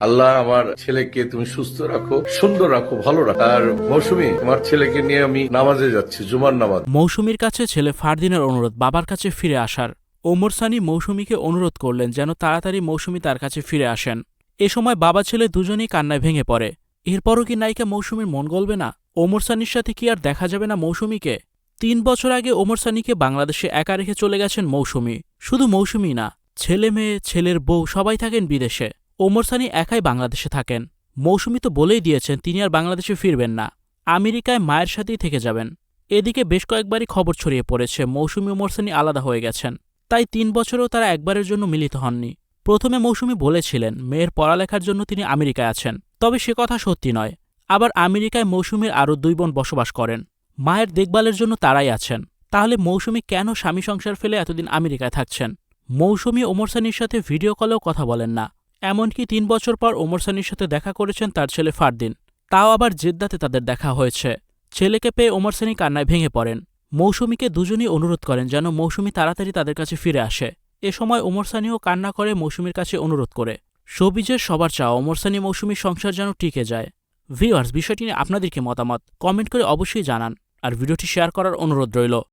আল্লাহ আমার ছেলেকে তুমি সুস্থ রাখো, সুন্দর রাখো, ভালো রাখো। আর মৌসুমী, তোমার ছেলেকে নিয়ে আমি নামাজে যাচ্ছি, জুমার নামাজ। মৌসুমীর কাছে ছেলে ফারদিনের অনুরোধ বাবার কাছে ফিরে আসার। ওমর সানি মৌসুমীকে অনুরোধ করলেন যেন তাড়াতাড়ি মৌসুমী তার কাছে ফিরে আসেন। এ সময় বাবা ছেলে দুজনেই কান্নায় ভেঙে পড়ে। এরপরও কি নায়িকা মৌসুমীর মন গলবে না? ওমর সানির সাথে কি আর দেখা যাবে না মৌসুমীকে? ৩ বছর আগে ওমর সানিকে বাংলাদেশে একা রেখে চলে গেছেন মৌসুমী। শুধু মৌসুমী না, ছেলে মেয়ে, ছেলের বউ সবাই থাকেন বিদেশে। ওমর সানি একাই বাংলাদেশে থাকেন। মৌসুমী তো বলেই দিয়েছেন তিনি আর বাংলাদেশে ফিরবেন না, আমেরিকায় মায়ের সাথেই থেকে যাবেন। এদিকে বেশ কয়েকবারই খবর ছড়িয়ে পড়েছে মৌসুমী ওমর সানি আলাদা হয়ে গেছেন। তাই ৩ বছরেও তারা একবারের জন্য মিলিত হননি। প্রথমে মৌসুমী বলেছিলেন মেয়ের পড়ালেখার জন্য তিনি আমেরিকায় আছেন, তবে সে কথা সত্যি নয়। আবার আমেরিকায় মৌসুমীর আরও ২ বোন বসবাস করেন, মায়ের দেখভালের জন্য তারাই আছেন। তাহলে মৌসুমী কেন স্বামী সংসার ফেলে এতদিন আমেরিকায় থাকছেন? মৌসুমী ওমর সানির সাথে ভিডিও কলেও কথা বলেন না। এমনকি ৩ বছর পর ওমর সানির সাথে দেখা করেছেন তার ছেলে ফারদিন, তাও আবার জেদ্দাতে তাদের দেখা হয়েছে। ছেলেকে পেয়ে ওমর সানি কান্নায় ভেঙে পড়েন। মৌসুমীকে দুজনই অনুরোধ করেন যেন মৌসুমী তাড়াতাড়ি তাদের কাছে ফিরে আসে। এ সময় ওমর সানিও কান্না করে মৌসুমীর কাছে অনুরোধ করে। শোবিজের সবার চাওয়া ওমর সানি মৌসুমীর সংসার যেন টিকে যায়। ভিউয়ার্স, বিষয়টি নিয়ে আপনাদের কি মতামত কমেন্ট করে অবশ্যই জানান, আর ভিডিওটি শেয়ার করার অনুরোধ রইল।